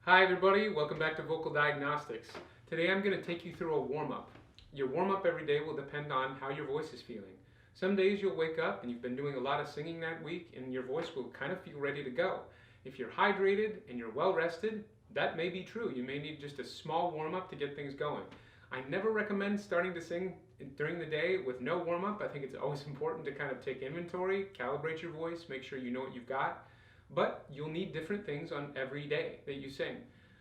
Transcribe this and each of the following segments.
Hi everybody, welcome back to Vocal Diagnostics. Today I'm going to take you through a warm-up. Your warm-up every day will depend on how your voice is feeling. Some days you'll wake up and you've been doing a lot of singing that week and your voice will kind of feel ready to go. If you're hydrated and you're well rested, that may be true. You may need just a small warm-up to get things going. I never recommend starting to sing during the day with no warm-up. I think it's always important to kind of take inventory, calibrate your voice, make sure you know what you've got. But you'll need different things on every day that you sing.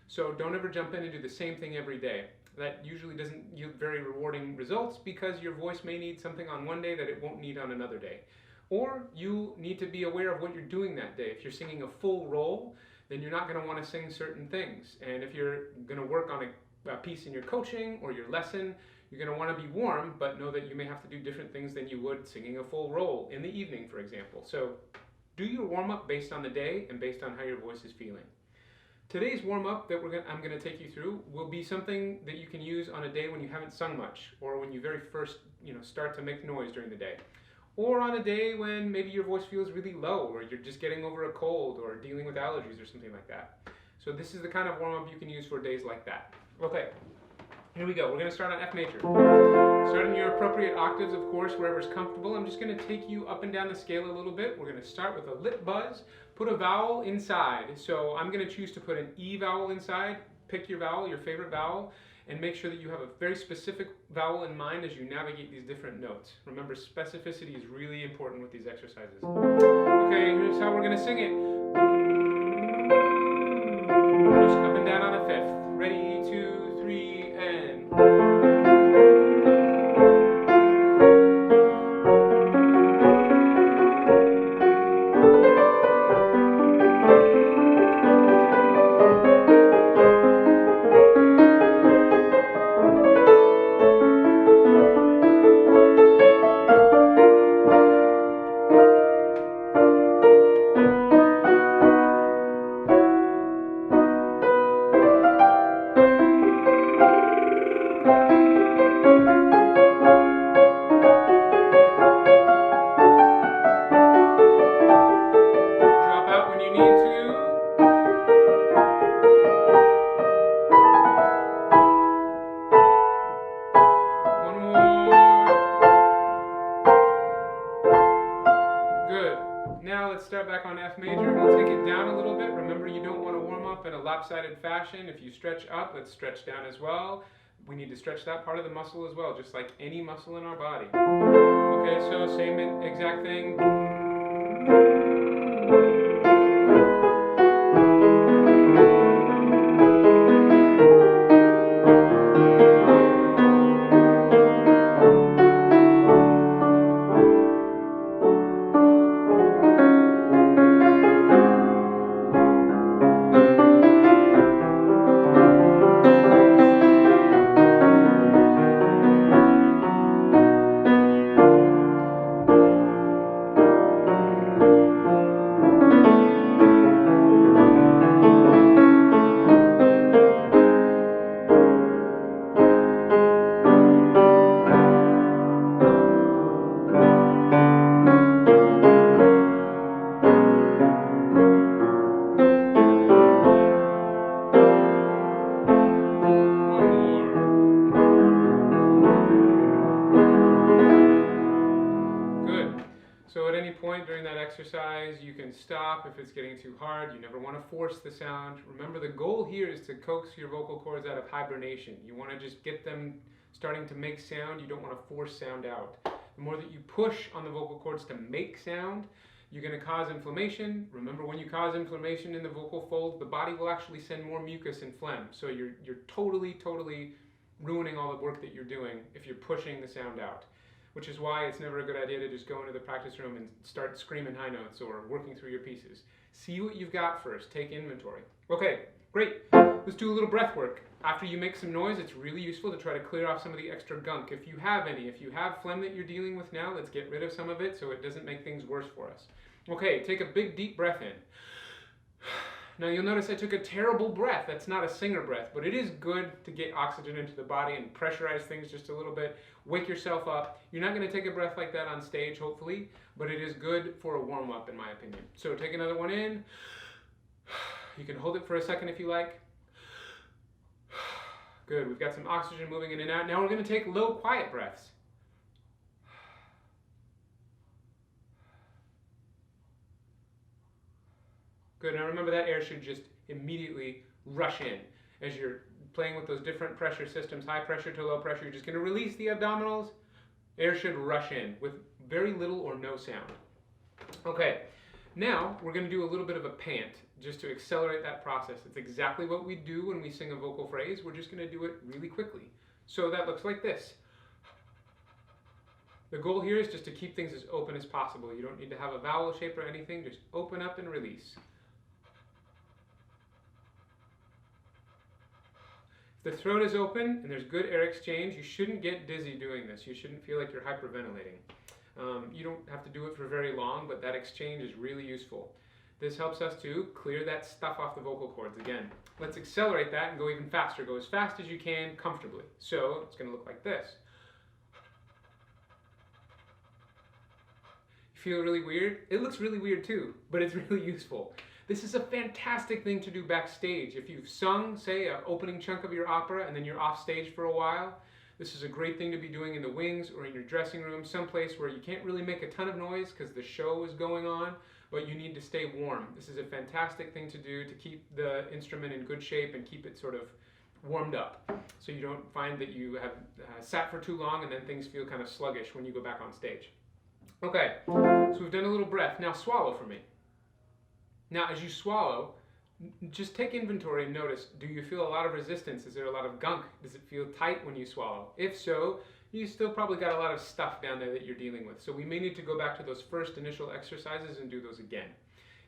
So don't ever jump in and do the same thing every day. That usually doesn't yield very rewarding results because your voice may need something on one day that it won't need on another day. Or you need to be aware of what you're doing that day. If you're singing a full role, then you're not going to want to sing certain things. And if you're going to work on a piece in your coaching or your lesson, you're going to want to be warm, but know that you may have to do different things than you would singing a full role in the evening, for example. So do your warm-up based on the day and based on how your voice is feeling. Today's warm-up that I'm going to take you through will be something that you can use on a day when you haven't sung much, or when you very first start to make noise during the day, or on a day when maybe your voice feels really low, or you're just getting over a cold, or dealing with allergies or something like that. So this is the kind of warm-up you can use for days like that. Okay, here we go. We're going to start on F major. Start in your appropriate octaves, of course, wherever's comfortable. I'm just going to take you up and down the scale a little bit. We're going to start with a lip buzz. Put a vowel inside. So I'm going to choose to put an E vowel inside. Pick your vowel, your favorite vowel, and make sure that you have a very specific vowel in mind as you navigate these different notes. Remember, specificity is really important with these exercises. Okay, here's how we're going to sing it. Just up and down on a fifth. Ready, 2, 3, and... Start back on F major. We'll take it down a little bit. Remember, you don't want to warm up in a lopsided fashion. If you stretch up, let's stretch down as well. We need to stretch that part of the muscle as well, just like any muscle in our body. Okay, so same exact thing. So at any point during that exercise, you can stop if it's getting too hard. You never want to force the sound. Remember, the goal here is to coax your vocal cords out of hibernation. You want to just get them starting to make sound. You don't want to force sound out. The more that you push on the vocal cords to make sound, you're going to cause inflammation. Remember, when you cause inflammation in the vocal folds, the body will actually send more mucus and phlegm. So you're totally ruining all the work that you're doing if you're pushing the sound out. Which is why it's never a good idea to just go into the practice room and start screaming high notes or working through your pieces. See what you've got first. Take inventory. Okay, great. Let's do a little breath work. After you make some noise, it's really useful to try to clear off some of the extra gunk. If you have any, if you have phlegm that you're dealing with now, let's get rid of some of it so it doesn't make things worse for us. Okay, take a big deep breath in. Now you'll notice I took a terrible breath. That's not a singer breath, but it is good to get oxygen into the body and pressurize things just a little bit. Wake yourself up. You're not going to take a breath like that on stage, hopefully, but it is good for a warm-up in my opinion. So take another one in. You can hold it for a second if you like. Good. We've got some oxygen moving in and out. Now we're going to take low, quiet breaths. Good. Now remember that air should just immediately rush in. As you're playing with those different pressure systems, high pressure to low pressure, you're just going to release the abdominals. Air should rush in with very little or no sound. Okay. Now we're going to do a little bit of a pant just to accelerate that process. It's exactly what we do when we sing a vocal phrase. We're just going to do it really quickly. So that looks like this. The goal here is just to keep things as open as possible. You don't need to have a vowel shape or anything. Just open up and release. If the throat is open and there's good air exchange, you shouldn't get dizzy doing this. You shouldn't feel like you're hyperventilating. You don't have to do it for very long, but that exchange is really useful. This helps us to clear that stuff off the vocal cords again. Let's accelerate that and go even faster. Go as fast as you can comfortably. So it's going to look like this. You feel really weird? It looks really weird too, but it's really useful. This is a fantastic thing to do backstage. If you've sung, say, an opening chunk of your opera and then you're off stage for a while, this is a great thing to be doing in the wings or in your dressing room, someplace where you can't really make a ton of noise because the show is going on, but you need to stay warm. This is a fantastic thing to do to keep the instrument in good shape and keep it sort of warmed up, so you don't find that you have sat for too long and then things feel kind of sluggish when you go back on stage. Okay, so we've done a little breath. Now swallow for me. Now as you swallow, just take inventory and notice, do you feel a lot of resistance? Is there a lot of gunk? Does it feel tight when you swallow? If so, you still probably got a lot of stuff down there that you're dealing with. So we may need to go back to those first initial exercises and do those again.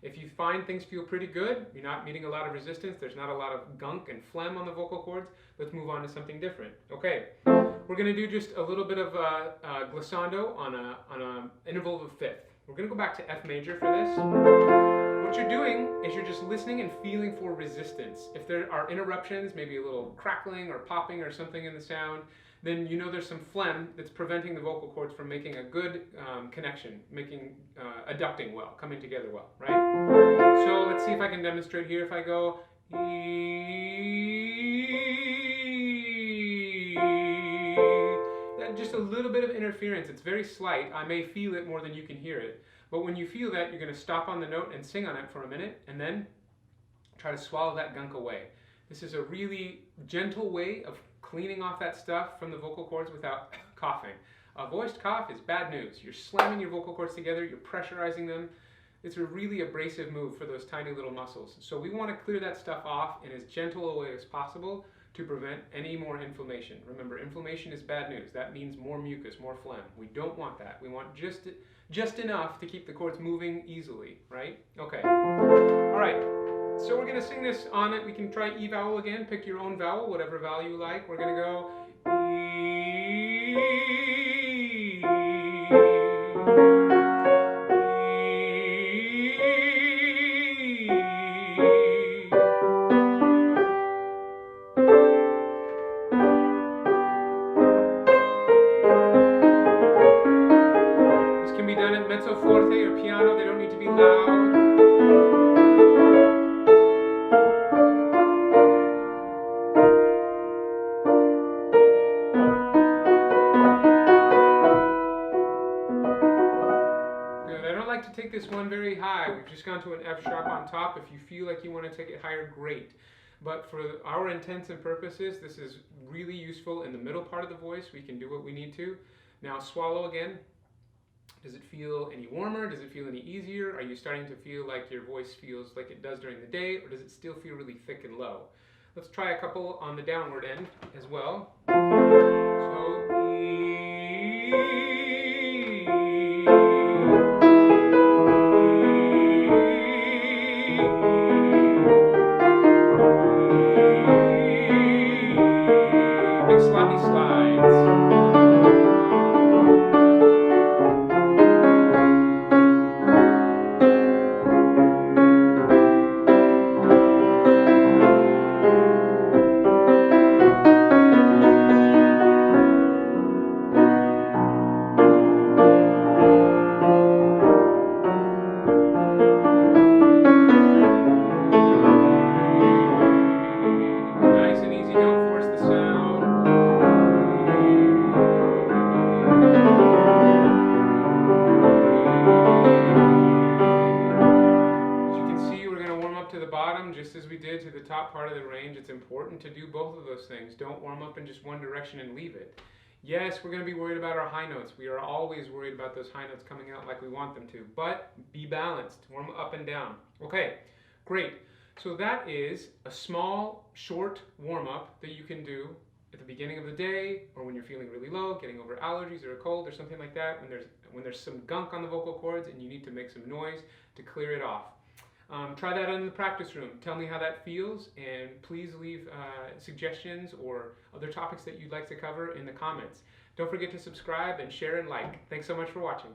If you find things feel pretty good, you're not meeting a lot of resistance, there's not a lot of gunk and phlegm on the vocal cords, let's move on to something different. Okay, we're going to do just a little bit of glissando on an interval of a fifth. We're going to go back to F major for this. What you're doing is you're just listening and feeling for resistance. If there are interruptions, maybe a little crackling or popping or something in the sound, then you know there's some phlegm that's preventing the vocal cords from making a good connection, adducting well, coming together well, right? So let's see if I can demonstrate here. If I go, just a little bit of interference. It's very slight. I may feel it more than you can hear it. But when you feel that, you're going to stop on the note and sing on it for a minute, and then try to swallow that gunk away. This is a really gentle way of cleaning off that stuff from the vocal cords without coughing. A voiced cough is bad news. You're slamming your vocal cords together, you're pressurizing them. It's a really abrasive move for those tiny little muscles. So we want to clear that stuff off in as gentle a way as possible to prevent any more inflammation. Remember, inflammation is bad news. That means more mucus, more phlegm. We don't want that. We want just enough to keep the cords moving easily, right? Okay. All right. So we're going to sing this on it. We can try E vowel again. Pick your own vowel, whatever vowel you like. We're going to go This can be done at mezzo forte or piano. They don't need to be loud. To take this one very high. We've just gone to an F sharp on top. If you feel like you want to take it higher, great. But for our intents and purposes, this is really useful in the middle part of the voice. We can do what we need to. Now swallow again. Does it feel any warmer? Does it feel any easier? Are you starting to feel like your voice feels like it does during the day, or does it still feel really thick and low? Let's try a couple on the downward end as well. So, big sloppy slides. bottom, just as we did to the top part of the range, it's important to do both of those things. Don't warm up in just one direction and leave it. Yes, we're going to be worried about our high notes. We are always worried about those high notes coming out like we want them to. But be balanced. Warm up and down. Okay, great. So that is a small, short warm-up that you can do at the beginning of the day, or when you're feeling really low, getting over allergies or a cold or something like that, when there's some gunk on the vocal cords and you need to make some noise to clear it off. Try that in the practice room. Tell me how that feels, and please leave suggestions or other topics that you'd like to cover in the comments. Don't forget to subscribe and share and like. Thanks so much for watching.